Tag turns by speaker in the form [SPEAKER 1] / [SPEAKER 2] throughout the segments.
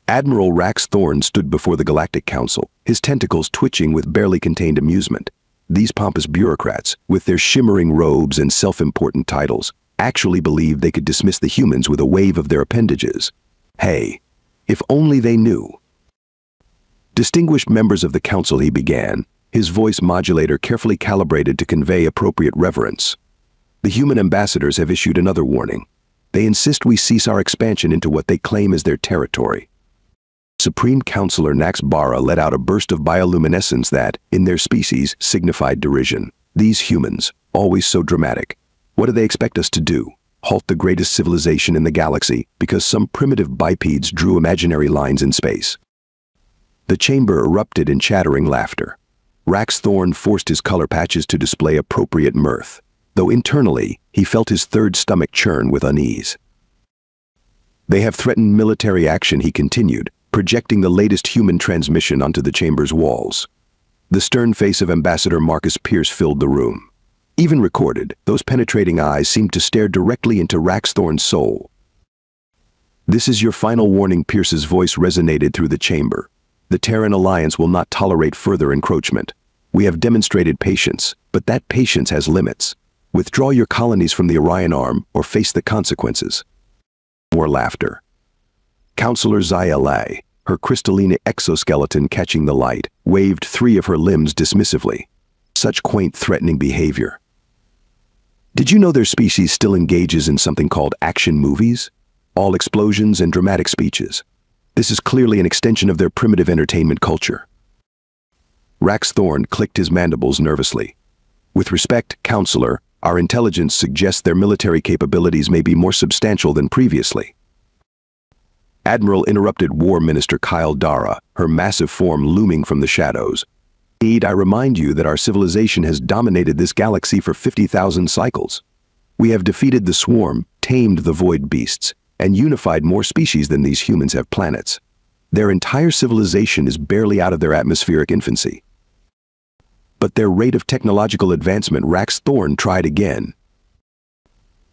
[SPEAKER 1] Admiral Rax Thorn stood before the Galactic Council, his tentacles twitching with barely contained amusement. These pompous bureaucrats, with their shimmering robes and self-important titles, actually believed they could dismiss the humans with a wave of their appendages. Hey, if only they knew. Distinguished members of the council, he began, his voice modulator carefully calibrated to convey appropriate reverence. The human ambassadors have issued another warning. They insist we cease our expansion into what they claim is their territory. Supreme Counselor Nax Bara let out a burst of bioluminescence that, in their species, signified derision. These humans, always so dramatic. What do they expect us to do? Halt the greatest civilization in the galaxy because some primitive bipeds drew imaginary lines in space? The chamber erupted in chattering laughter. Rax Thorn forced his color patches to display appropriate mirth, though internally, he felt his third stomach churn with unease. They have threatened military action, he continued, projecting the latest human transmission onto the chamber's walls. The stern face of Ambassador Marcus Pierce filled the room. Even recorded, those penetrating eyes seemed to stare directly into Rax Thorn's soul. This is your final warning, Pierce's voice resonated through the chamber. The Terran Alliance will not tolerate further encroachment. We have demonstrated patience, but that patience has limits. Withdraw your colonies from the Orion Arm or face the consequences. More laughter. Counselor Zayala, her crystalline exoskeleton catching the light, waved 3 of her limbs dismissively. Such quaint, threatening behavior. Did you know their species still engages in something called action movies? All explosions and dramatic speeches. This is clearly an extension of their primitive entertainment culture. Rax Thorn clicked his mandibles nervously. With respect, Counselor, our intelligence suggests their military capabilities may be more substantial than previously. Admiral interrupted War Minister Kyle Dara, her massive form looming from the shadows. I remind you that our civilization has dominated this galaxy for 50,000 cycles. We have defeated the swarm, tamed the void beasts, and unified more species than these humans have planets. Their entire civilization is barely out of their atmospheric infancy. But their rate of technological advancement, Rax Thorn tried again,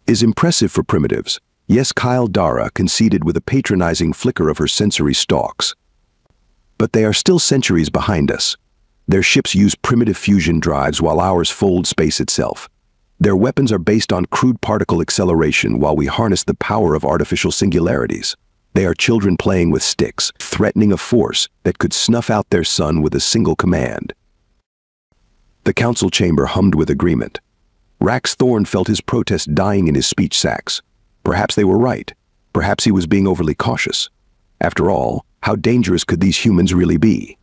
[SPEAKER 1] is impressive for primitives. Yes, Kyle Dara conceded with a patronizing flicker of her sensory stalks. But they are still centuries behind us. Their ships use primitive fusion drives while ours fold space itself. Their weapons are based on crude particle acceleration while we harness the power of artificial singularities. They are children playing with sticks, threatening a force that could snuff out their sun with a single command. The council chamber hummed with agreement. Rax Thorn felt his protest dying in his speech sacs. Perhaps they were right. Perhaps he was being overly cautious. After all, how dangerous could these humans really be?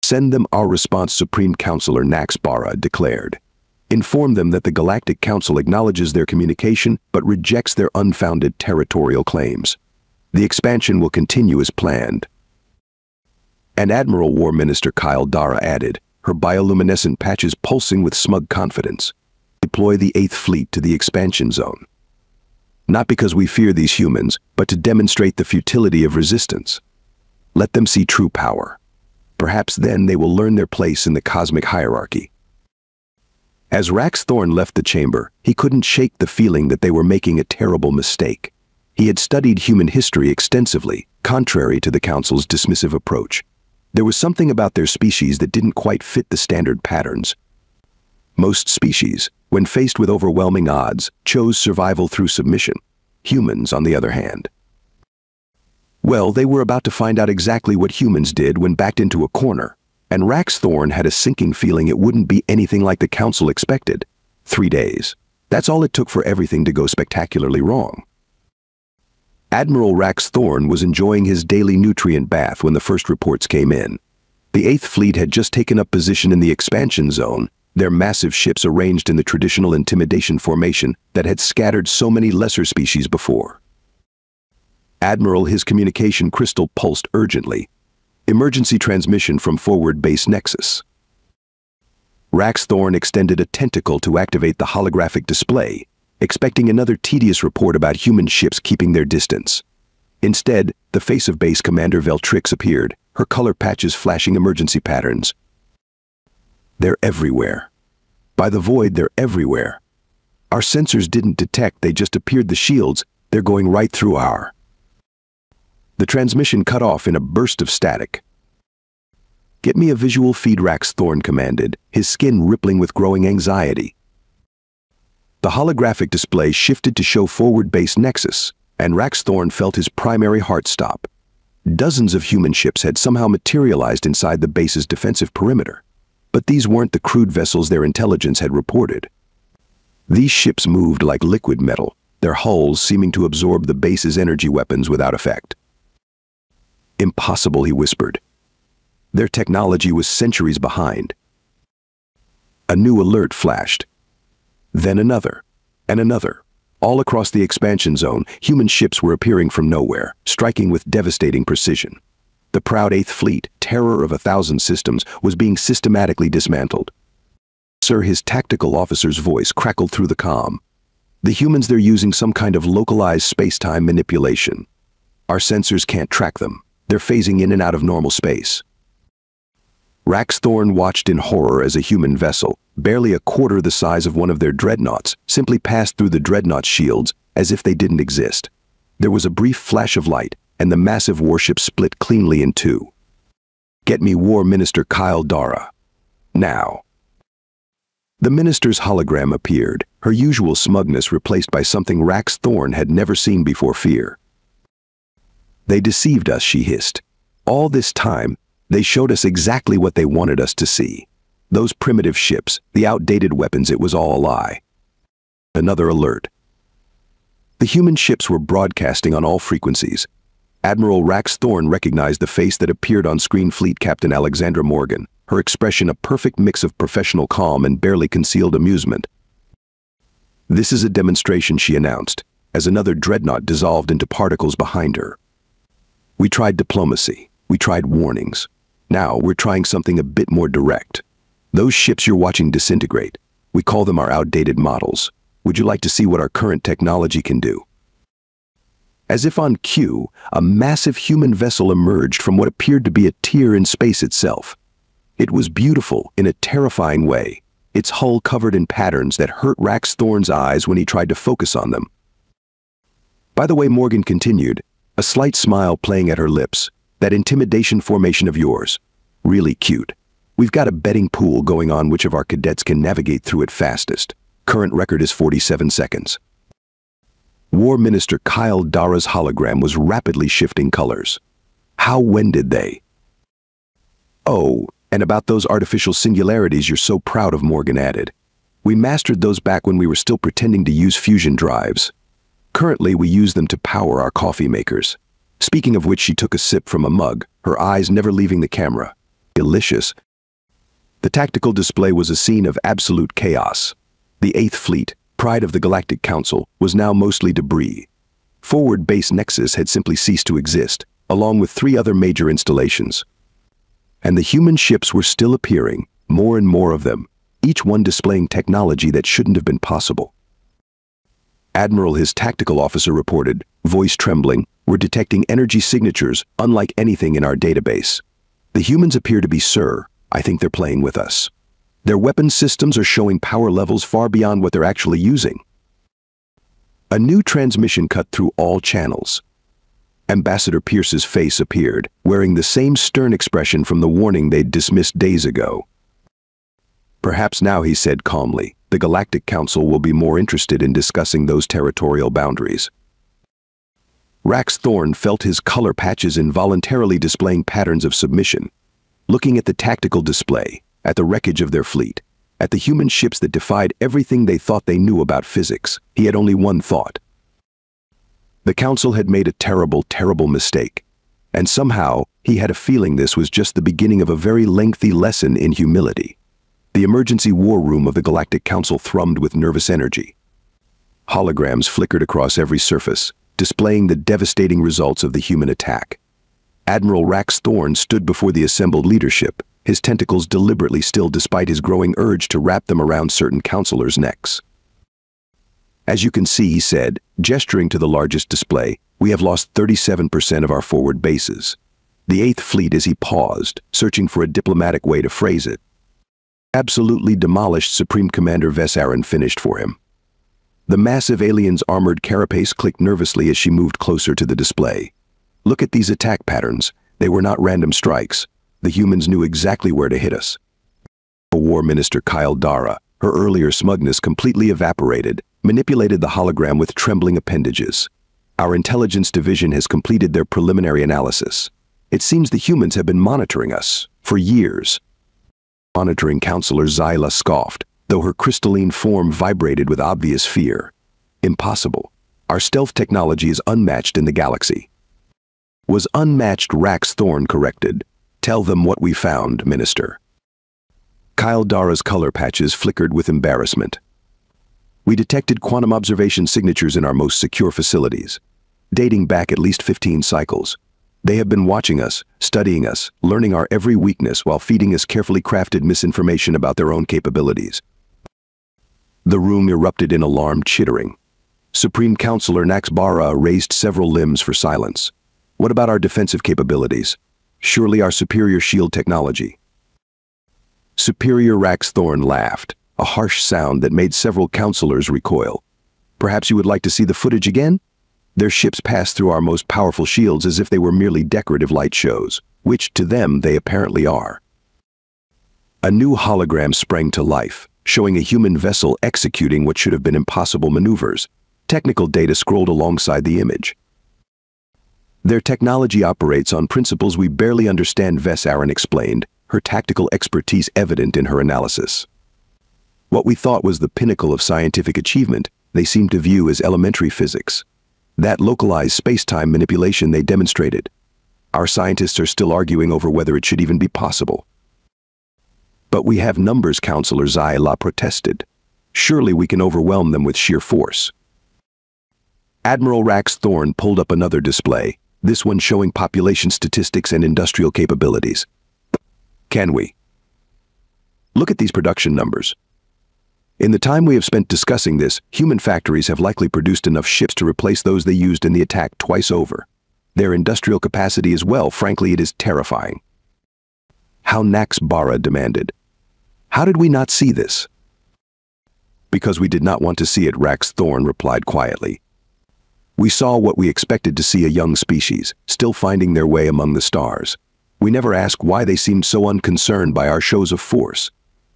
[SPEAKER 1] Send them our response, Supreme Counselor Nax Bara declared. Inform them that the Galactic Council acknowledges their communication but rejects their unfounded territorial claims. The expansion will continue as planned. And Admiral War Minister Kyle Dara added, her bioluminescent patches pulsing with smug confidence. Deploy the 8th Fleet to the expansion zone. Not because we fear these humans, but to demonstrate the futility of resistance. Let them see true power. Perhaps then they will learn their place in the cosmic hierarchy. As Rax Thorn left the chamber, he couldn't shake the feeling that they were making a terrible mistake. He had studied human history extensively, contrary to the Council's dismissive approach. There was something about their species that didn't quite fit the standard patterns. Most species, when faced with overwhelming odds, chose survival through submission. Humans, on the other hand. Well, they were about to find out exactly what humans did when backed into a corner, and Rax Thorn had a sinking feeling it wouldn't be anything like the Council expected. 3 days. That's all it took for everything to go spectacularly wrong. Admiral Rax Thorn was enjoying his daily nutrient bath when the first reports came in. The 8th Fleet had just taken up position in the expansion zone, their massive ships arranged in the traditional intimidation formation that had scattered so many lesser species before. Admiral, his communication crystal pulsed urgently. Emergency transmission from forward base Nexus. Rax Thorn extended a tentacle to activate the holographic display, expecting another tedious report about human ships keeping their distance. Instead, the face of Base Commander Veltrix appeared, her color patches flashing emergency patterns. They're everywhere. By the void, they're everywhere. Our sensors didn't detect, they just appeared the shields, they're going right through our... The transmission cut off in a burst of static. "Get me a visual feed," Rax Thorn commanded, his skin rippling with growing anxiety. The holographic display shifted to show forward base Nexus, and Rax Thorn felt his primary heart stop. Dozens of human ships had somehow materialized inside the base's defensive perimeter. But these weren't the crude vessels their intelligence had reported. These ships moved like liquid metal, their hulls seeming to absorb the base's energy weapons without effect. "Impossible," he whispered. Their technology was centuries behind. A new alert flashed. Then another, and another. All across the expansion zone, human ships were appearing from nowhere, striking with devastating precision. The proud Eighth Fleet, terror of 1,000 systems, was being systematically dismantled. "Sir," his tactical officer's voice crackled through the comm. "The humans, they're using some kind of localized space-time manipulation. Our sensors can't track them. They're phasing in and out of normal space." Rax Thorn watched in horror as a human vessel, barely a quarter the size of one of their dreadnoughts, simply passed through the dreadnought's shields as if they didn't exist. There was a brief flash of light, and the massive warship split cleanly in two. "Get me War Minister Kyle Dara. Now." The minister's hologram appeared, her usual smugness replaced by something Rax Thorn had never seen before: fear. "They deceived us," she hissed. "All this time, they showed us exactly what they wanted us to see. Those primitive ships, the outdated weapons, it was all a lie." Another alert. The human ships were broadcasting on all frequencies. Admiral Rax Thorn recognized the face that appeared on screen: Fleet Captain Alexandra Morgan, her expression a perfect mix of professional calm and barely concealed amusement. "This is a demonstration," she announced, as another dreadnought dissolved into particles behind her. "We tried diplomacy. We tried warnings. Now we're trying something a bit more direct. Those ships you're watching disintegrate. We call them our outdated models. Would you like to see what our current technology can do?" As if on cue, a massive human vessel emerged from what appeared to be a tier in space itself. It was beautiful in a terrifying way, its hull covered in patterns that hurt Rax Thorn's eyes when he tried to focus on them. "By the way," Morgan continued, a slight smile playing at her lips, "that intimidation formation of yours, really cute. We've got a betting pool going on which of our cadets can navigate through it fastest. Current record is 47 seconds. War Minister Kyle Dara's hologram was rapidly shifting colors. When did they? "Oh, and about those artificial singularities you're so proud of," Morgan added. "We mastered those back when we were still pretending to use fusion drives. Currently, we use them to power our coffee makers." Speaking of which, she took a sip from a mug, her eyes never leaving the camera. Delicious. The tactical display was a scene of absolute chaos. The Eighth Fleet, pride of the Galactic Council, was now mostly debris. Forward base Nexus had simply ceased to exist, along with 3 other major installations. And the human ships were still appearing, more and more of them, each one displaying technology that shouldn't have been possible. "Admiral," his tactical officer reported, voice trembling, "we're detecting energy signatures unlike anything in our database. The humans appear to be, sir, I think they're playing with us. Their weapon systems are showing power levels far beyond what they're actually using." A new transmission cut through all channels. Ambassador Pierce's face appeared, wearing the same stern expression from the warning they'd dismissed days ago. "Perhaps now," he said calmly, "the Galactic Council will be more interested in discussing those territorial boundaries." Rax Thorn felt his color patches involuntarily displaying patterns of submission. Looking at the tactical display, at the wreckage of their fleet, at the human ships that defied everything they thought they knew about physics, he had only one thought. The Council had made a terrible, terrible mistake. And somehow, he had a feeling this was just the beginning of a very lengthy lesson in humility. The emergency war room of the Galactic Council thrummed with nervous energy. Holograms flickered across every surface, displaying the devastating results of the human attack. Admiral Rax Thorn stood before the assembled leadership, his tentacles deliberately still despite his growing urge to wrap them around certain counselors' necks. "As you can see," he said, gesturing to the largest display, "we have lost 37% of our forward bases. The Eighth Fleet," as he paused, searching for a diplomatic way to phrase it, "absolutely demolished," Supreme Commander Vessarin finished for him. The massive alien's armored carapace clicked nervously as she moved closer to the display. Look at these attack patterns. They were not random strikes. The humans knew exactly where to hit us. War Minister Kyle Dara, her earlier smugness completely evaporated, manipulated the hologram with trembling appendages. Our intelligence division has completed their preliminary analysis. It seems the humans have been monitoring us for years. Monitoring Counselor Zyla scoffed, though her crystalline form vibrated with obvious fear. Impossible. Our stealth technology is unmatched in the galaxy. Was unmatched Rax Thorn corrected? Tell them what we found, Minister. Kyle Dara's color patches flickered with embarrassment. We detected quantum observation signatures in our most secure facilities, dating back at least 15 cycles. They have been watching us, studying us, learning our every weakness while feeding us carefully crafted misinformation about their own capabilities. The room erupted in alarmed chittering. Supreme Counselor Naxbara raised several limbs for silence. What about our defensive capabilities? Surely our superior shield technology. Superior Rax Thorn laughed, a harsh sound that made several counselors recoil. Perhaps you would like to see the footage again? Their ships passed through our most powerful shields as if they were merely decorative light shows, which to them they apparently are. A new hologram sprang to life, showing a human vessel executing what should have been impossible maneuvers. Technical data scrolled alongside the image. Their technology operates on principles we barely understand, Aaron explained, her tactical expertise evident in her analysis. What we thought was the pinnacle of scientific achievement, they seem to view as elementary physics. That localized space-time manipulation they demonstrated. Our scientists are still arguing over whether it should even be possible. But we have numbers, Counselor Zyla protested. Surely we can overwhelm them with sheer force. Admiral Rax Thorn pulled up another display, this one showing population statistics and industrial capabilities. Can we? Look at these production numbers. In the time we have spent discussing this, human factories have likely produced enough ships to replace those they used in the attack twice over. Their industrial capacity as well, frankly, it is terrifying. How Naxbara demanded. How did we not see this? Because we did not want to see it, Rax Thorn replied quietly. We saw what we expected to see, a young species, still finding their way among the stars. We never asked why they seemed so unconcerned by our shows of force.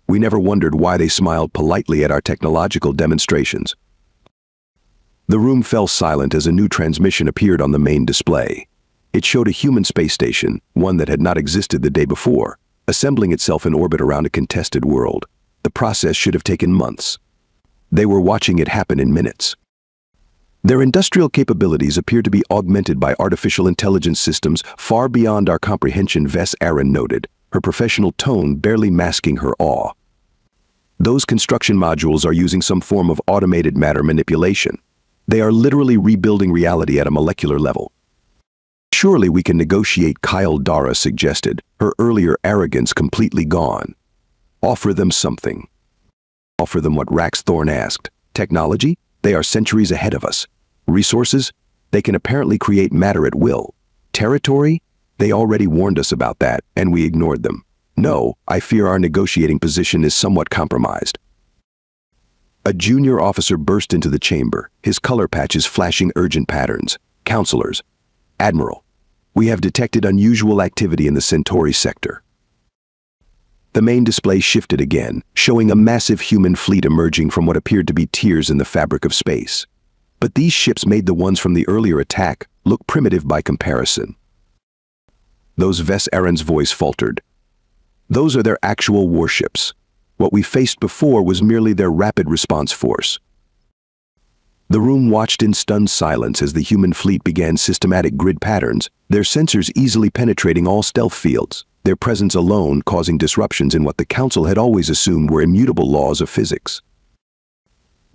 [SPEAKER 1] We never wondered why they smiled politely at our technological demonstrations. The room fell silent as a new transmission appeared on the main display. It showed a human space station, one that had not existed the day before, assembling itself in orbit around a contested world. The process should have taken months. They were watching it happen in minutes. Their industrial capabilities appear to be augmented by artificial intelligence systems far beyond our comprehension, Aaron noted, her professional tone barely masking her awe. Those construction modules are using some form of automated matter manipulation. They are literally rebuilding reality at a molecular level. Surely we can negotiate, Kyle Dara suggested, her earlier arrogance completely gone. Offer them something. Offer them what Rax Thorn asked. Technology? They are centuries ahead of us. Resources? They can apparently create matter at will. Territory? They already warned us about that, and we ignored them. No, I fear our negotiating position is somewhat compromised. A junior officer burst into the chamber, his color patches flashing urgent patterns. Counselors. Admiral. We have detected unusual activity in the Centauri sector. The main display shifted again, showing a massive human fleet emerging from what appeared to be tiers in the fabric of space. But these ships made the ones from the earlier attack look primitive by comparison. Those Aaron's voice faltered. Those are their actual warships. What we faced before was merely their rapid response force. The room watched in stunned silence as the human fleet began systematic grid patterns, their sensors easily penetrating all stealth fields, their presence alone causing disruptions in what the Council had always assumed were immutable laws of physics.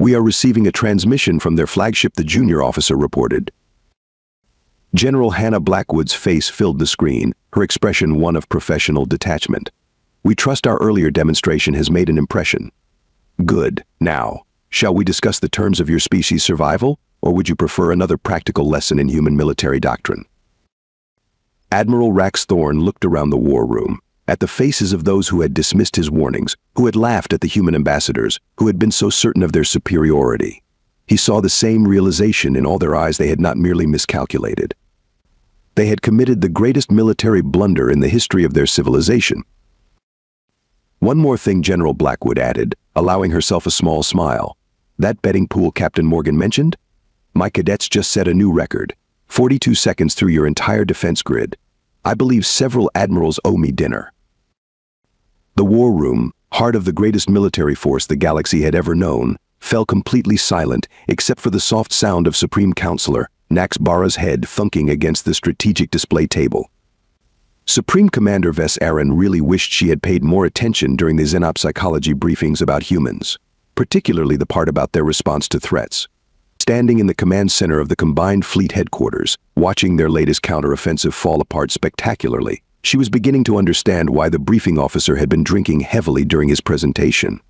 [SPEAKER 1] We are receiving a transmission from their flagship, the junior officer reported. General Hannah Blackwood's face filled the screen, her expression one of professional detachment. We trust our earlier demonstration has made an impression. Good. Now, shall we discuss the terms of your species' survival, or would you prefer another practical lesson in human military doctrine? Admiral Rax Thorn looked around the war room, at the faces of those who had dismissed his warnings, who had laughed at the human ambassadors, who had been so certain of their superiority. He saw the same realization in all their eyes. They had not merely miscalculated. They had committed the greatest military blunder in the history of their civilization. One more thing General Blackwood added, allowing herself a small smile. That betting pool Captain Morgan mentioned? My cadets just set a new record. 42 seconds through your entire defense grid. I believe several admirals owe me dinner. The war room, heart of the greatest military force the galaxy had ever known, fell completely silent except for the soft sound of Supreme Counselor Nax Bara's head thunking against the strategic display table. Supreme Commander Vess Aaron really wished she had paid more attention during the xenopsychology briefings about humans, particularly the part about their response to threats. Standing in the command center of the combined fleet headquarters, watching their latest counteroffensive fall apart spectacularly, she was beginning to understand why the briefing officer had been drinking heavily during his presentation.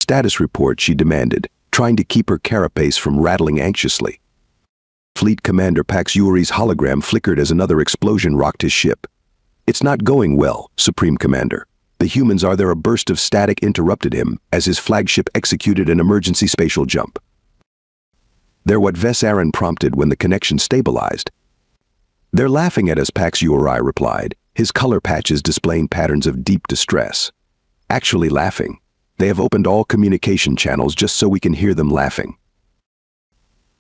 [SPEAKER 1] Status report, she demanded, trying to keep her carapace from rattling anxiously. Fleet Commander Pax Yuri's hologram flickered as another explosion rocked his ship. It's not going well, Supreme Commander. The humans are there. A burst of static interrupted him as his flagship executed an emergency spatial jump. They're what Vess Aaron prompted when the connection stabilized. They're laughing at us, Pax Yuri replied, his color patches displaying patterns of deep distress. Actually laughing. They have opened all communication channels just so we can hear them laughing.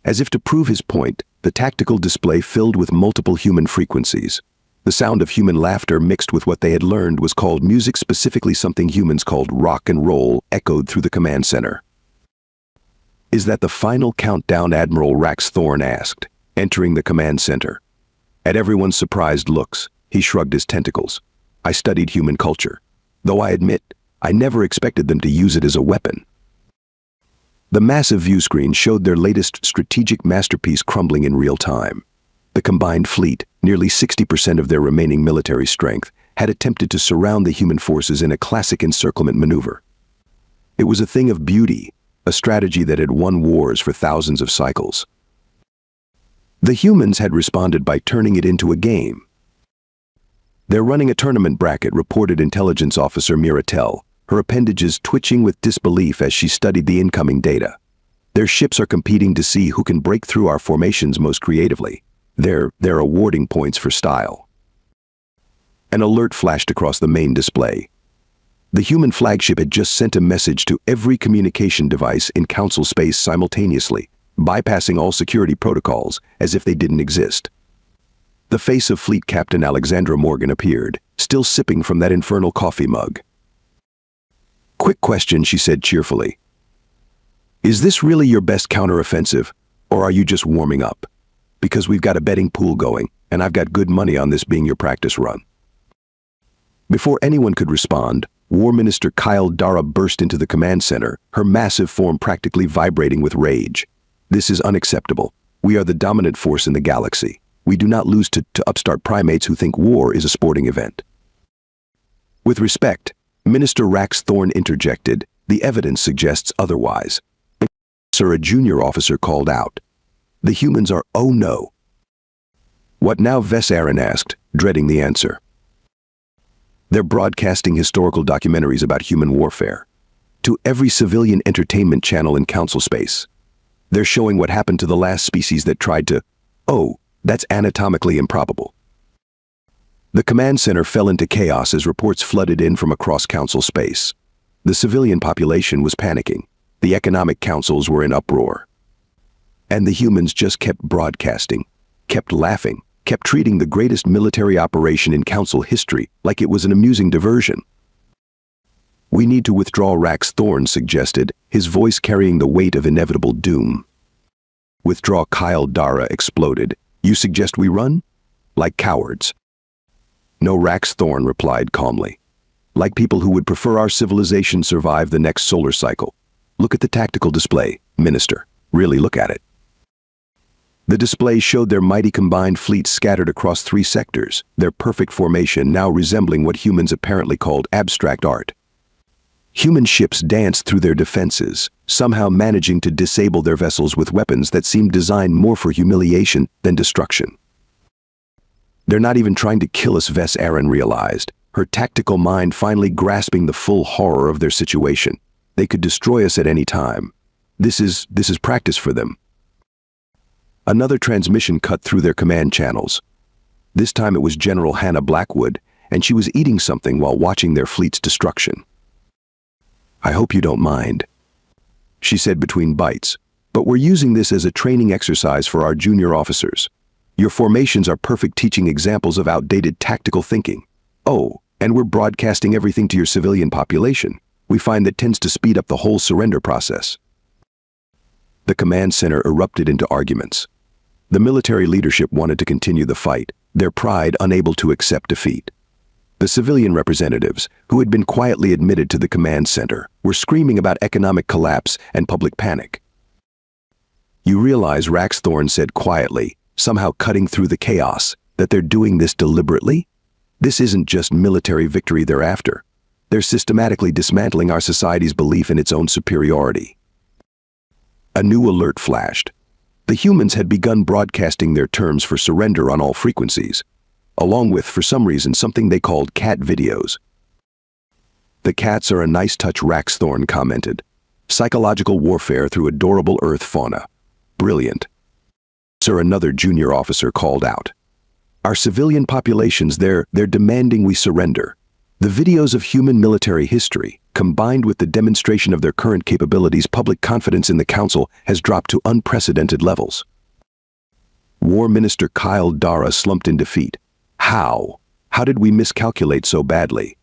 [SPEAKER 1] As if to prove his point, the tactical display filled with multiple human frequencies. The sound of human laughter mixed with what they had learned was called music, specifically something humans called rock and roll, echoed through the command center. Is that the final countdown? Admiral Rax Thorn asked, entering the command center. At everyone's surprised looks, he shrugged his tentacles. I studied human culture. Though I admit, I never expected them to use it as a weapon. The massive view screen showed their latest strategic masterpiece crumbling in real time. The combined fleet, nearly 60% of their remaining military strength, had attempted to surround the human forces in a classic encirclement maneuver. It was a thing of beauty, a strategy that had won wars for thousands of cycles. The humans had responded by turning it into a game. They're running a tournament bracket, reported Intelligence Officer Miratel, her appendages twitching with disbelief as she studied the incoming data. Their ships are competing to see who can break through our formations most creatively. They're awarding points for style. An alert flashed across the main display. The human flagship had just sent a message to every communication device in Council space simultaneously, bypassing all security protocols as if they didn't exist. The face of Fleet Captain Alexandra Morgan appeared, still sipping from that infernal coffee mug. Quick question, she said cheerfully. Is this really your best counteroffensive, or are you just warming up? Because we've got a betting pool going, and I've got good money on this being your practice run. Before anyone could respond, War Minister Kyle Dara burst into the command center, her massive form practically vibrating with rage. This is unacceptable. We are the dominant force in the galaxy. We do not lose to upstart primates who think war is a sporting event. With respect, Minister Rax Thorn interjected, the evidence suggests otherwise. Sir, a junior officer called out. The humans are, oh no. What now? Vess Aaron asked, dreading the answer. They're broadcasting historical documentaries about human warfare to every civilian entertainment channel in Council space. They're showing what happened to the last species that tried to, oh, that's anatomically improbable. The command center fell into chaos as reports flooded in from across Council space. The civilian population was panicking. The economic councils were in uproar. And the humans just kept broadcasting, kept laughing, kept treating the greatest military operation in Council history like it was an amusing diversion. We need to withdraw, Rax Thorn suggested, his voice carrying the weight of inevitable doom. Withdraw, Kyle Dara exploded. You suggest we run? Like cowards. No, Rax Thorn replied calmly. Like people who would prefer our civilization survive the next solar cycle. Look at the tactical display, Minister. Really look at it. The display showed their mighty combined fleets scattered across 3 sectors, their perfect formation now resembling what humans apparently called abstract art. Human ships danced through their defenses, somehow managing to disable their vessels with weapons that seemed designed more for humiliation than destruction. They're not even trying to kill us, Vess Aaron realized, her tactical mind finally grasping the full horror of their situation. They could destroy us at any time. This is practice for them. Another transmission cut through their command channels. This time it was General Hannah Blackwood, and she was eating something while watching their fleet's destruction. "I hope you don't mind," she said between bites, "but we're using this as a training exercise for our junior officers. Your formations are perfect teaching examples of outdated tactical thinking. Oh, and we're broadcasting everything to your civilian population. We find that tends to speed up the whole surrender process." The command center erupted into arguments. The military leadership wanted to continue the fight, their pride unable to accept defeat. The civilian representatives, who had been quietly admitted to the command center, were screaming about economic collapse and public panic. "You realize," Raxthorn said quietly, somehow cutting through the chaos, "that they're doing this deliberately? This isn't just military victory they're after. They're systematically dismantling our society's belief in its own superiority." A new alert flashed. The humans had begun broadcasting their terms for surrender on all frequencies, along with, for some reason, something they called cat videos. "The cats are a nice touch," Raxthorn commented. "Psychological warfare through adorable earth fauna. Brilliant." Sir, another junior officer called out. "Our civilian populations, they're demanding we surrender. The videos of human military history, combined with the demonstration of their current capabilities, public confidence in the Council has dropped to unprecedented levels." War Minister Kyle Dara slumped in defeat. How? How did we miscalculate so badly?"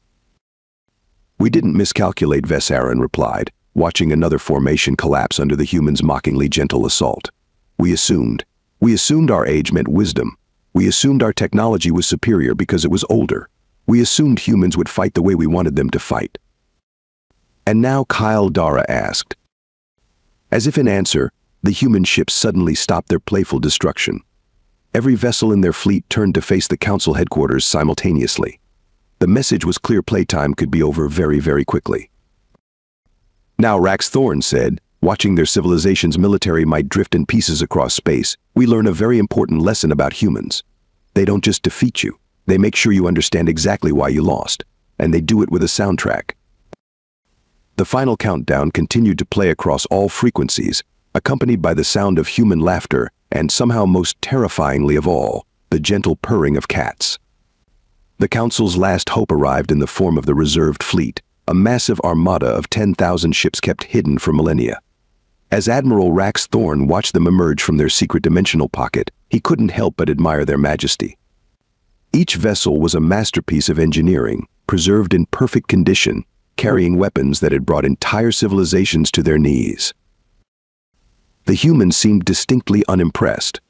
[SPEAKER 1] "We didn't miscalculate," Vesarin replied, watching another formation collapse under the humans' mockingly gentle assault. We assumed our age meant wisdom. We assumed our technology was superior because it was older. We assumed humans would fight the way we wanted them to fight." "And now?" Kyle Dara asked. As if in answer, the human ships suddenly stopped their playful destruction. Every vessel in their fleet turned to face the Council headquarters simultaneously. The message was clear: playtime could be over very, very quickly. "Now," Raxthorn said, "watching their civilization's military might drift in pieces across space, we learn a very important lesson about humans. They don't just defeat you. They make sure you understand exactly why you lost, and they do it with a soundtrack." The final countdown continued to play across all frequencies, accompanied by the sound of human laughter and, somehow most terrifyingly of all, the gentle purring of cats. The Council's last hope arrived in the form of the reserved fleet, a massive armada of 10,000 ships kept hidden for millennia. As Admiral Raxthorn watched them emerge from their secret dimensional pocket, he couldn't help but admire their majesty. Each vessel was a masterpiece of engineering, preserved in perfect condition, carrying weapons that had brought entire civilizations to their knees. The humans seemed distinctly unimpressed.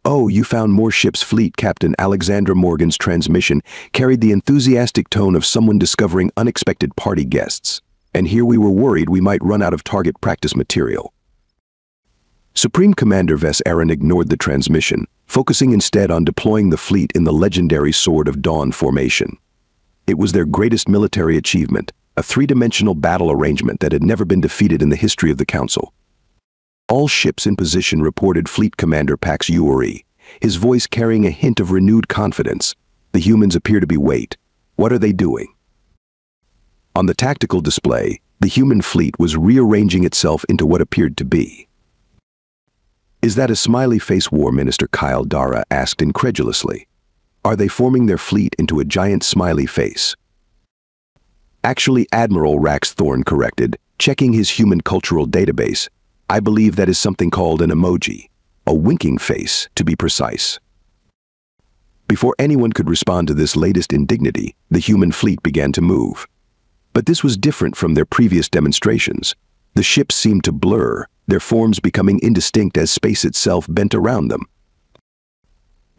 [SPEAKER 1] "Oh, you found more ships?" Fleet Captain Alexandra Morgan's transmission carried the enthusiastic tone of someone discovering unexpected party guests. "And here we were worried we might run out of target practice material." Supreme Commander Vesarin ignored the transmission, focusing instead on deploying the fleet in the legendary Sword of Dawn formation. It was their greatest military achievement, a three-dimensional battle arrangement that had never been defeated in the history of the Council. "All ships in position," reported Fleet Commander Pax Uri, his voice carrying a hint of renewed confidence. "The humans appear to be wait. What are they doing?" On the tactical display, the human fleet was rearranging itself into what appeared to be. "Is that a smiley face?" War Minister Kyle Dara asked incredulously. "Are they forming their fleet into a giant smiley face?" "Actually," Admiral Raxthorn corrected, checking his human cultural database, "I believe that is something called an emoji. A winking face, to be precise." Before anyone could respond to this latest indignity, the human fleet began to move. But this was different from their previous demonstrations. The ships seemed to blur, their forms becoming indistinct as space itself bent around them.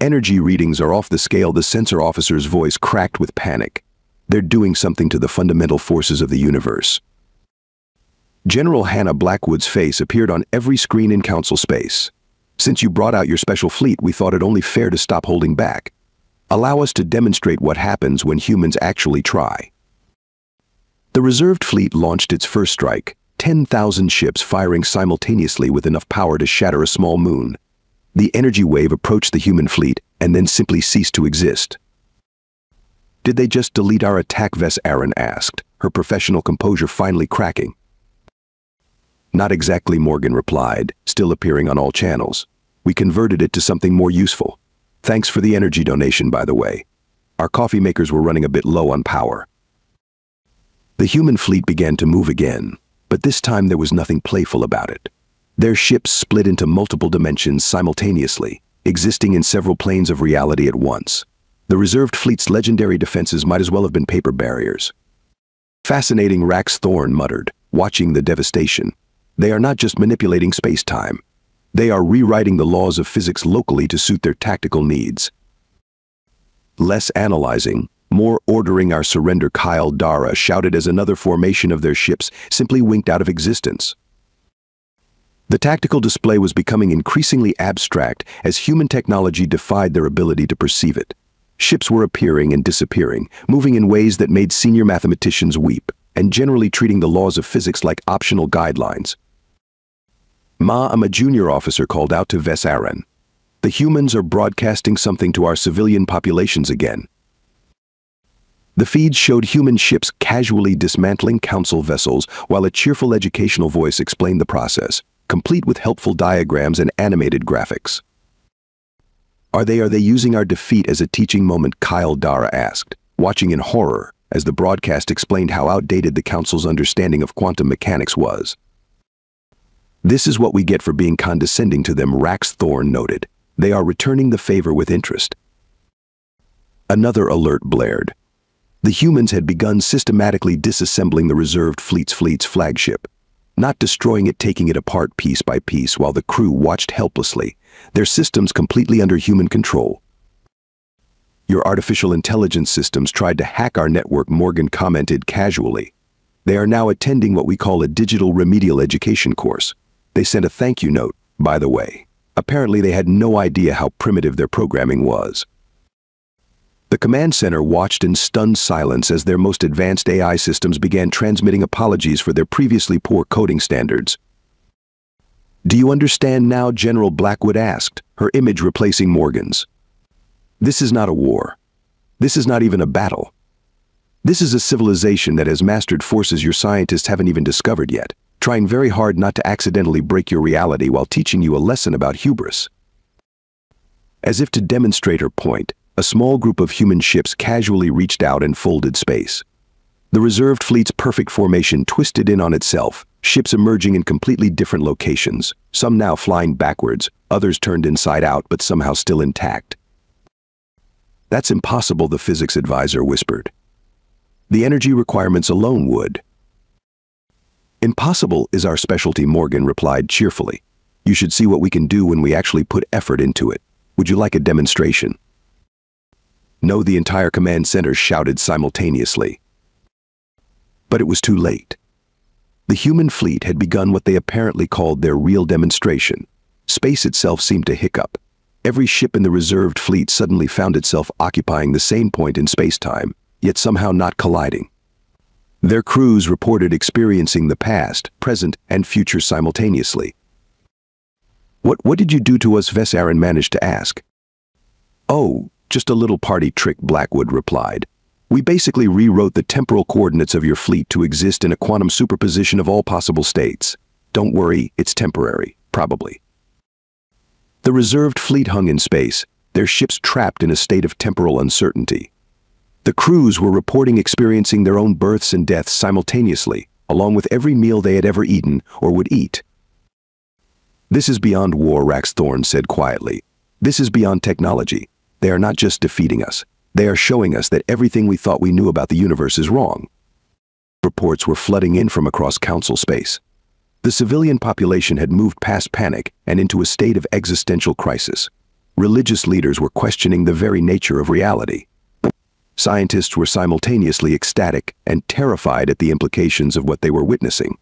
[SPEAKER 1] "Energy readings are off the scale," the sensor officer's voice cracked with panic. "They're doing something to the fundamental forces of the universe." General Hannah Blackwood's face appeared on every screen in Council space. "Since you brought out your special fleet, we thought it only fair to stop holding back. Allow us to demonstrate what happens when humans actually try." The reserved fleet launched its first strike, 10,000 ships firing simultaneously with enough power to shatter a small moon. The energy wave approached the human fleet and then simply ceased to exist. "Did they just delete our attack?" Vesarin asked, her professional composure finally cracking. "Not exactly," Morgan replied, still appearing on all channels. "We converted it to something more useful. Thanks for the energy donation, by the way. Our coffee makers were running a bit low on power. The human fleet began to move again, but this time there was nothing playful about it. Their ships split into multiple dimensions simultaneously, existing in several planes of reality at once. The reserved fleet's legendary defenses might as well have been paper barriers. Fascinating, Rax Thorn muttered, watching the devastation. They are not just manipulating space-time. They are rewriting the laws of physics locally to suit their tactical needs. Less analyzing, more ordering our surrender, Kyle Dara shouted as another formation of their ships simply winked out of existence. The tactical display was becoming increasingly abstract as human technology defied their ability to perceive it. Ships were appearing and disappearing, moving in ways that made senior mathematicians weep, and generally treating the laws of physics like optional guidelines. I'm a junior officer called out to Ves Aaron. The humans are broadcasting something to our civilian populations again. The feeds showed human ships casually dismantling council vessels while a cheerful educational voice explained the process, complete with helpful diagrams and animated graphics. Are they using our defeat as a teaching moment? Kyle Dara asked, watching in horror as the broadcast explained how outdated the council's understanding of quantum mechanics was. This is what we get for being condescending to them, Rax Thorn noted. They are returning the favor with interest. Another alert blared. The humans had begun systematically disassembling the reserved fleet's flagship, not destroying it, taking it apart piece by piece while the crew watched helplessly, their systems completely under human control. Your artificial intelligence systems tried to hack our network, Morgan commented casually. They are now attending what we call a digital remedial education course. They sent a thank you note, by the way. Apparently they had no idea how primitive their programming was. The command center watched in stunned silence as their most advanced AI systems began transmitting apologies for their previously poor coding standards. Do you understand now? General Blackwood asked, her image replacing Morgan's. This is not a war. This is not even a battle. This is a civilization that has mastered forces your scientists haven't even discovered yet, trying very hard not to accidentally break your reality while teaching you a lesson about hubris. As if to demonstrate her point, a small group of human ships casually reached out and folded space. The reserved fleet's perfect formation twisted in on itself, ships emerging in completely different locations, some now flying backwards, others turned inside out but somehow still intact. That's impossible, the physics advisor whispered. The energy requirements alone would. Impossible is our specialty, Morgan replied cheerfully. You should see what we can do when we actually put effort into it. Would you like a demonstration? No, the entire command center shouted simultaneously. But it was too late. The human fleet had begun what they apparently called their real demonstration. Space itself seemed to hiccup. Every ship in the reserved fleet suddenly found itself occupying the same point in space-time, yet somehow not colliding. Their crews reported experiencing the past, present, and future simultaneously. What did you do to us? Ves Aaron managed to ask. Oh, just a little party trick, Blackwood replied. We basically rewrote the temporal coordinates of your fleet to exist in a quantum superposition of all possible states. Don't worry, it's temporary, probably. The reserved fleet hung in space, their ships trapped in a state of temporal uncertainty. The crews were reporting experiencing their own births and deaths simultaneously, along with every meal they had ever eaten or would eat. This is beyond war, Rax Thorn said quietly. This is beyond technology. They are not just defeating us. They are showing us that everything we thought we knew about the universe is wrong. Reports were flooding in from across council space. The civilian population had moved past panic and into a state of existential crisis. Religious leaders were questioning the very nature of reality. Scientists were simultaneously ecstatic and terrified at the implications of what they were witnessing.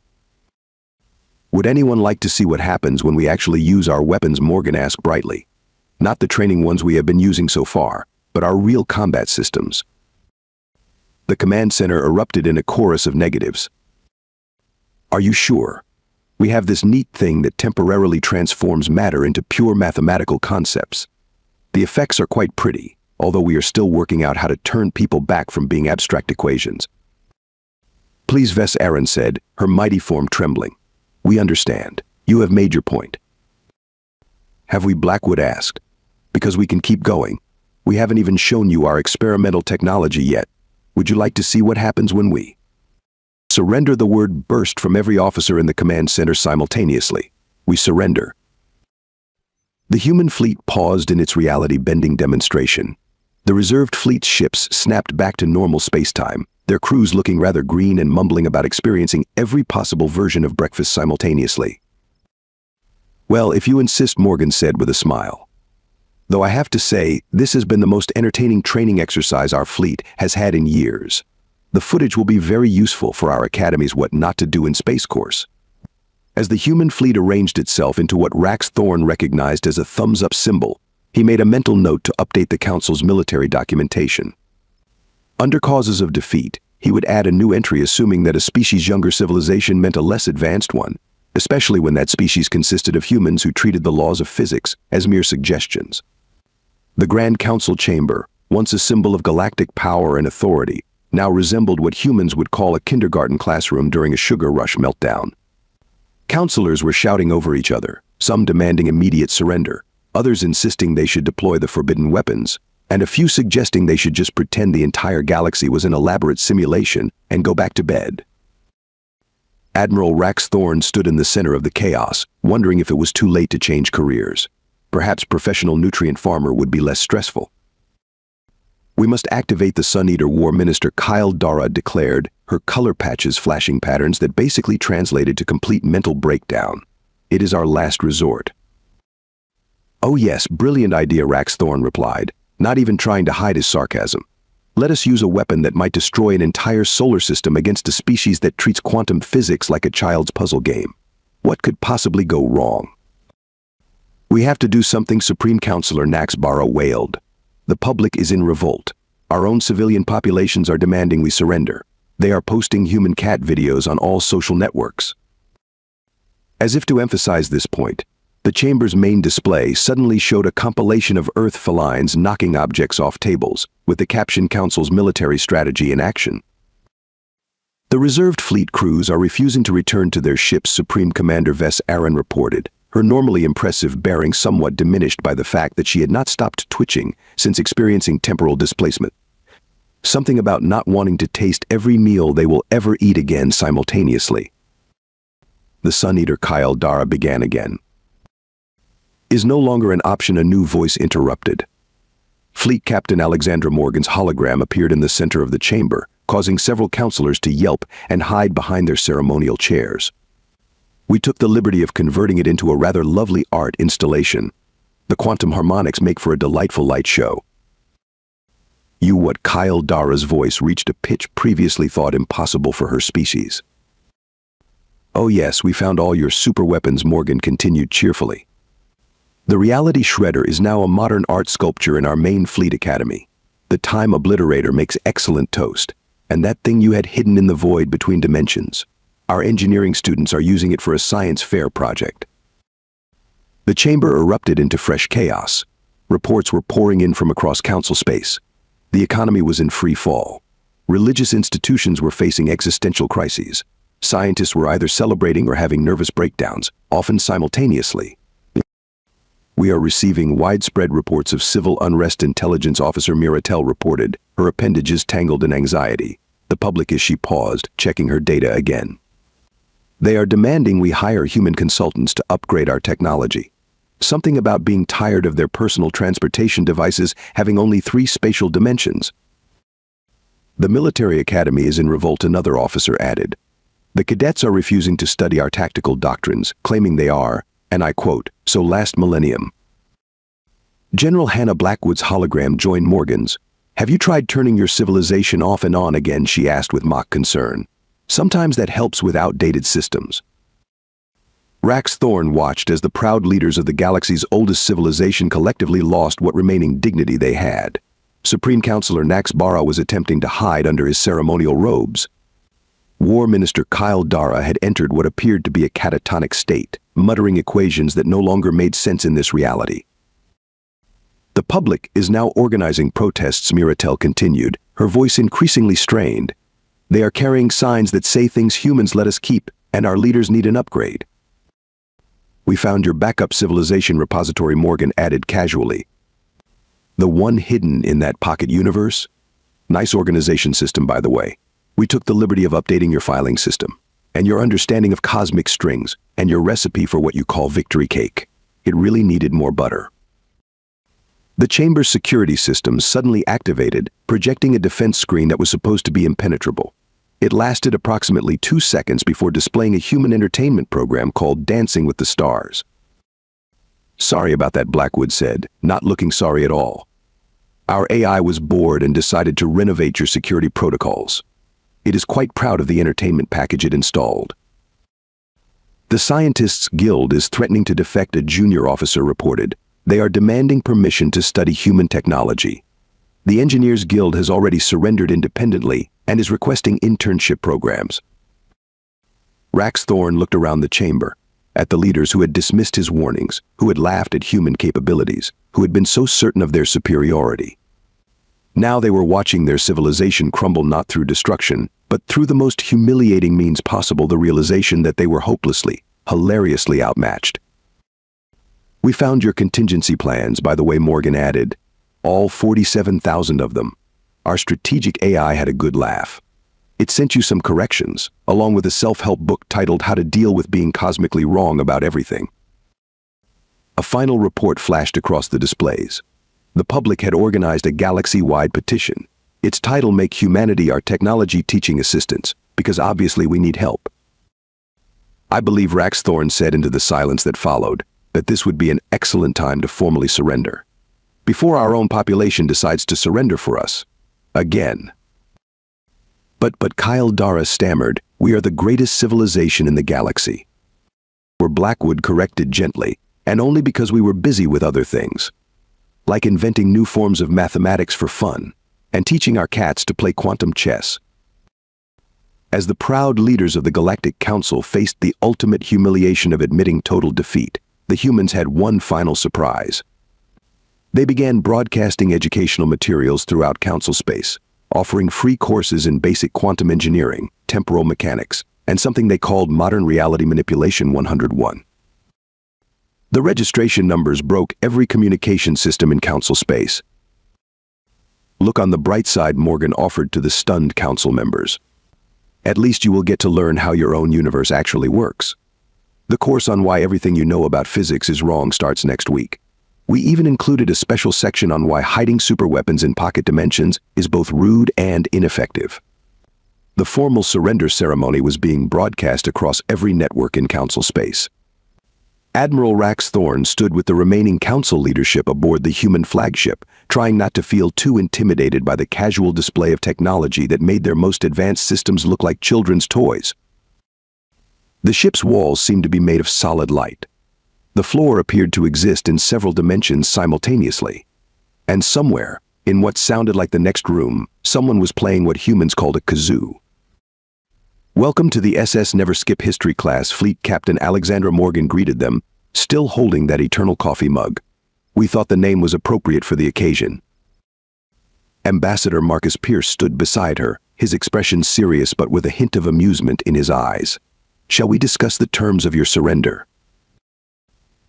[SPEAKER 1] Would anyone like to see what happens when we actually use our weapons? Morgan asked brightly. Not the training ones we have been using so far, but our real combat systems. The command center erupted in a chorus of negatives. Are you sure? We have this neat thing that temporarily transforms matter into pure mathematical concepts. The effects are quite pretty, although we are still working out how to turn people back from being abstract equations. Please, Ves Aaron said, her mighty form trembling. We understand. You have made your point. Have we? Blackwood asked. Because we can keep going. We haven't even shown you our experimental technology yet. Would you like to see what happens when we surrender? The word burst from every officer in the command center simultaneously. We surrender. The human fleet paused in its reality-bending demonstration. The reserved fleet's ships snapped back to normal space-time, their crews looking rather green and mumbling about experiencing every possible version of breakfast simultaneously. Well, if you insist, Morgan said with a smile. Though I have to say, this has been the most entertaining training exercise our fleet has had in years. The footage will be very useful for our Academy's What Not to Do in Space course. As the human fleet arranged itself into what Rax Thorn recognized as a thumbs-up symbol, he made a mental note to update the Council's military documentation. Under causes of defeat, he would add a new entry assuming that a species' younger civilization meant a less advanced one, especially when that species consisted of humans who treated the laws of physics as mere suggestions. The Grand Council chamber, once a symbol of galactic power and authority, now resembled what humans would call a kindergarten classroom during a sugar rush meltdown. Councilors were shouting over each other, some demanding immediate surrender, others insisting they should deploy the forbidden weapons, and a few suggesting they should just pretend the entire galaxy was an elaborate simulation and go back to bed. Admiral Rax Thorn stood in the center of the chaos, wondering if it was too late to change careers. Perhaps professional nutrient farmer would be less stressful. We must activate the Sun Eater, War Minister Kyle Dara declared, her color patches flashing patterns that basically translated to complete mental breakdown. It is our last resort. Oh yes, brilliant idea, Rax Thorn replied, not even trying to hide his sarcasm. Let us use a weapon that might destroy an entire solar system against a species that treats quantum physics like a child's puzzle game. What could possibly go wrong? We have to do something, Supreme Counselor Naxbara wailed. The public is in revolt. Our own civilian populations are demanding we surrender. They are posting human cat videos on all social networks. As if to emphasize this point, the chamber's main display suddenly showed a compilation of Earth felines knocking objects off tables, with the caption Council's military strategy in action. The reserved fleet crews are refusing to return to their ships, Supreme Commander Vess Aaron reported, her normally impressive bearing somewhat diminished by the fact that she had not stopped twitching since experiencing temporal displacement. Something about not wanting to taste every meal they will ever eat again simultaneously. The Sun Eater Kyle Dara began again. Is no longer an option, a new voice interrupted. Fleet Captain Alexandra Morgan's hologram appeared in the center of the chamber, causing several counselors to yelp and hide behind their ceremonial chairs. We took the liberty of converting it into a rather lovely art installation. The quantum harmonics make for a delightful light show. What Kyle Dara's voice reached a pitch previously thought impossible for her species. Oh yes, we found all your super weapons, Morgan continued cheerfully. The reality shredder is now a modern art sculpture in our main fleet academy. The time obliterator makes excellent toast, and that thing you had hidden in the void between dimensions. Our engineering students are using it for a science fair project. The chamber erupted into fresh chaos. Reports were pouring in from across council space. The economy was in free fall. Religious institutions were facing existential crises. Scientists were either celebrating or having nervous breakdowns, often simultaneously. We are receiving widespread reports of civil unrest, Intelligence Officer Miratel reported, her appendages tangled in anxiety. The public, as she paused, checking her data again. They are demanding we hire human consultants to upgrade our technology. Something about being tired of their personal transportation devices having only 3 spatial dimensions. The military academy is in revolt, another officer added. The cadets are refusing to study our tactical doctrines, claiming they are, and I quote, so last millennium. General Hannah Blackwood's hologram joined Morgan's. Have you tried turning your civilization off and on again, she asked with mock concern. Sometimes that helps with outdated systems. Rax Thorn watched as the proud leaders of the galaxy's oldest civilization collectively lost what remaining dignity they had. Supreme Counselor Naxbara was attempting to hide under his ceremonial robes. War Minister Kyle Dara had entered what appeared to be a catatonic state, muttering equations that no longer made sense in this reality. The public is now organizing protests, Miratel continued, her voice increasingly strained. They are carrying signs that say things humans let us keep, and our leaders need an upgrade. We found your backup civilization repository, Morgan added casually. The one hidden in that pocket universe? Nice organization system, by the way. We took the liberty of updating your filing system, and your understanding of cosmic strings, and your recipe for what you call victory cake. It really needed more butter. The chamber's security systems suddenly activated, projecting a defense screen that was supposed to be impenetrable. It lasted approximately 2 seconds before displaying a human entertainment program called Dancing with the Stars. "Sorry about that," Blackwood said, not looking sorry at all. "Our AI was bored and decided to renovate your security protocols. It is quite proud of the entertainment package it installed." The Scientists Guild is threatening to defect, a junior officer reported. They are demanding permission to study human technology. The Engineers Guild has already surrendered independently and is requesting internship programs. Rax Thorn looked around the chamber, at the leaders who had dismissed his warnings, who had laughed at human capabilities, who had been so certain of their superiority. Now they were watching their civilization crumble not through destruction, but through the most humiliating means possible, the realization that they were hopelessly, hilariously outmatched. "We found your contingency plans," by the way, Morgan added. "All 47,000 of them. Our strategic AI had a good laugh. It sent you some corrections, along with a self-help book titled How to Deal with Being Cosmically Wrong About Everything." A final report flashed across the displays. The public had organized a galaxy-wide petition. Its title: "Make Humanity Our Technology Teaching Assistants, because obviously we need help." I believe, Rax Thorn said into the silence that followed, that this would be an excellent time to formally surrender. Before our own population decides to surrender for us. Again. But Kyle Dara stammered, "We are the greatest civilization in the galaxy." Blackwood corrected gently, and only because we were busy with other things. Like inventing new forms of mathematics for fun, and teaching our cats to play quantum chess. As the proud leaders of the Galactic Council faced the ultimate humiliation of admitting total defeat, the humans had one final surprise. They began broadcasting educational materials throughout Council space, offering free courses in basic quantum engineering, temporal mechanics, and something they called Modern Reality Manipulation 101. The registration numbers broke every communication system in Council space. "Look on the bright side," Morgan offered to the stunned Council members. "At least you will get to learn how your own universe actually works. The course on why everything you know about physics is wrong starts next week. We even included a special section on why hiding superweapons in pocket dimensions is both rude and ineffective." The formal surrender ceremony was being broadcast across every network in Council space. Admiral Rax Thorn stood with the remaining Council leadership aboard the human flagship, trying not to feel too intimidated by the casual display of technology that made their most advanced systems look like children's toys. The ship's walls seemed to be made of solid light. The floor appeared to exist in several dimensions simultaneously. And somewhere, in what sounded like the next room, someone was playing what humans called a kazoo. "Welcome to the SS Never Skip History class," Fleet Captain Alexandra Morgan greeted them, still holding that eternal coffee mug. "We thought the name was appropriate for the occasion." Ambassador Marcus Pierce stood beside her, his expression serious but with a hint of amusement in his eyes. "Shall we discuss the terms of your surrender?"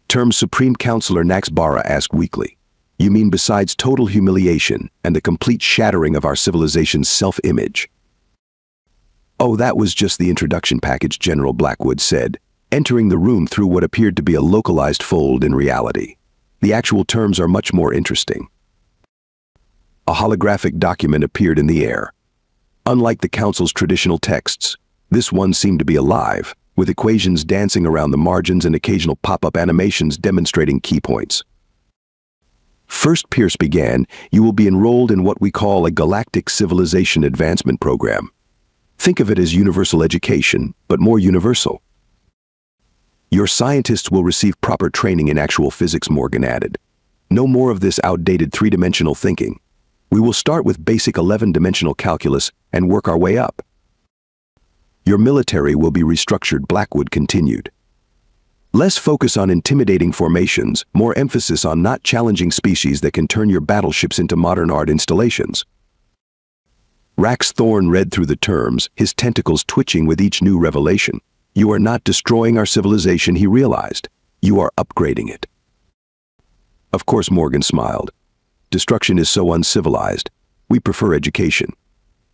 [SPEAKER 1] "Terms?" Supreme Counselor Nax Bara asked weakly. "You mean besides total humiliation and the complete shattering of our civilization's self-image?" "Oh, that was just the introduction package," General Blackwood said, entering the room through what appeared to be a localized fold in reality. "The actual terms are much more interesting." A holographic document appeared in the air. Unlike the Council's traditional texts, this one seemed to be alive, with equations dancing around the margins and occasional pop-up animations demonstrating key points. "First," Pierce began, "you will be enrolled in what we call a Galactic Civilization Advancement Program. Think of it as universal education, but more universal. Your scientists will receive proper training in actual physics," Morgan added. "No more of this outdated three-dimensional thinking. We will start with basic 11-dimensional calculus and work our way up. Your military will be restructured," Blackwood continued. "Less focus on intimidating formations, more emphasis on not challenging species that can turn your battleships into modern art installations." Rax Thorn read through the terms, his tentacles twitching with each new revelation. "You are not destroying our civilization," he realized. "You are upgrading it." Of course, Morgan smiled. destruction is so uncivilized. We prefer education.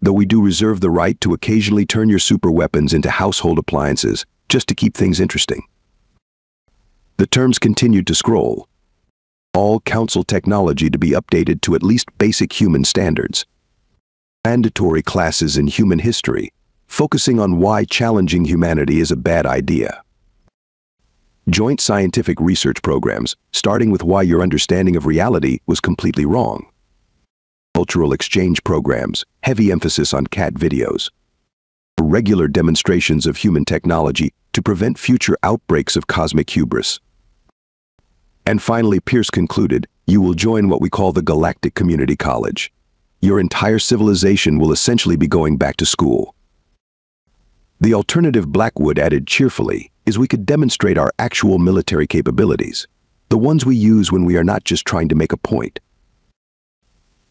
[SPEAKER 1] Though we do reserve the right to occasionally turn your superweapons into household appliances, just to keep things interesting. The terms continued to scroll. All council technology to be updated to at least basic human standards. Mandatory classes in human history, focusing on why challenging humanity is a bad idea. Joint scientific research programs, starting with why your understanding of reality was completely wrong. Cultural exchange programs, heavy emphasis on cat videos. Regular demonstrations of human technology to prevent future outbreaks of cosmic hubris. And finally, Pierce concluded, you will join what we call the Galactic Community College. Your entire civilization will essentially be going back to school. The alternative Blackwood added cheerfully is we could demonstrate our actual military capabilities, the ones we use when we are not just trying to make a point.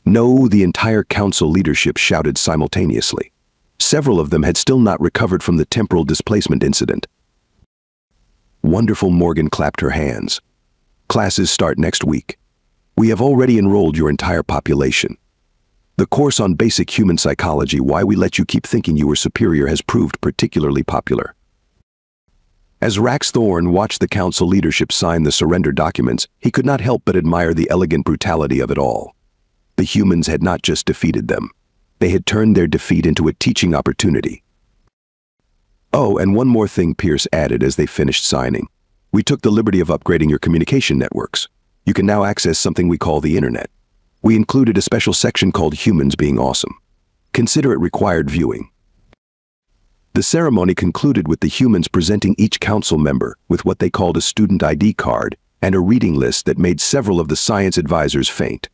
[SPEAKER 1] No, the entire council leadership shouted simultaneously. Several of them had still not recovered from the temporal displacement incident. Wonderful, Morgan clapped her hands. Classes start next week. We have already enrolled your entire population. The course on basic human psychology, why we let you keep thinking you were superior, has proved particularly popular. As Rax Thorne watched the council leadership sign the surrender documents, he could not help but admire the elegant brutality of it all. The humans had not just defeated them. They had turned their defeat into a teaching opportunity. Oh, and one more thing, Pierce added as they finished signing. We took the liberty of upgrading your communication networks. You can now access something we call the Internet. We included a special section called Humans Being Awesome. Consider it required viewing. The ceremony concluded with the humans presenting each council member with what they called a student ID card and a reading list that made several of the science advisors faint.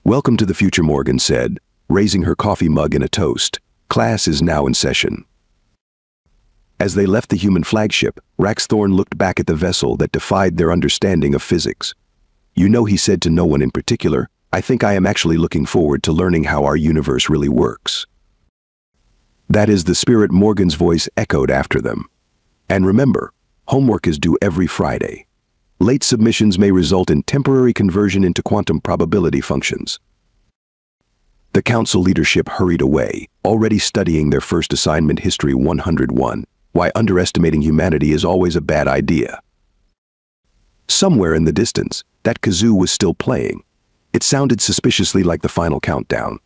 [SPEAKER 1] Welcome to the future, Morgan said, raising her coffee mug in a toast. Class is now in session. As they left the human flagship, Rax Thorne looked back at the vessel that defied their understanding of physics. You know, he said to no one in particular, I think I am actually looking forward to learning how our universe really works. That is the spirit, Morgan's voice echoed after them. And remember, homework is due every Friday. Late submissions may result in temporary conversion into quantum probability functions. The council leadership hurried away, already studying their first assignment, History 101, Why Underestimating Humanity is Always a Bad Idea. Somewhere in the distance, that kazoo was still playing. It sounded suspiciously like the final countdown.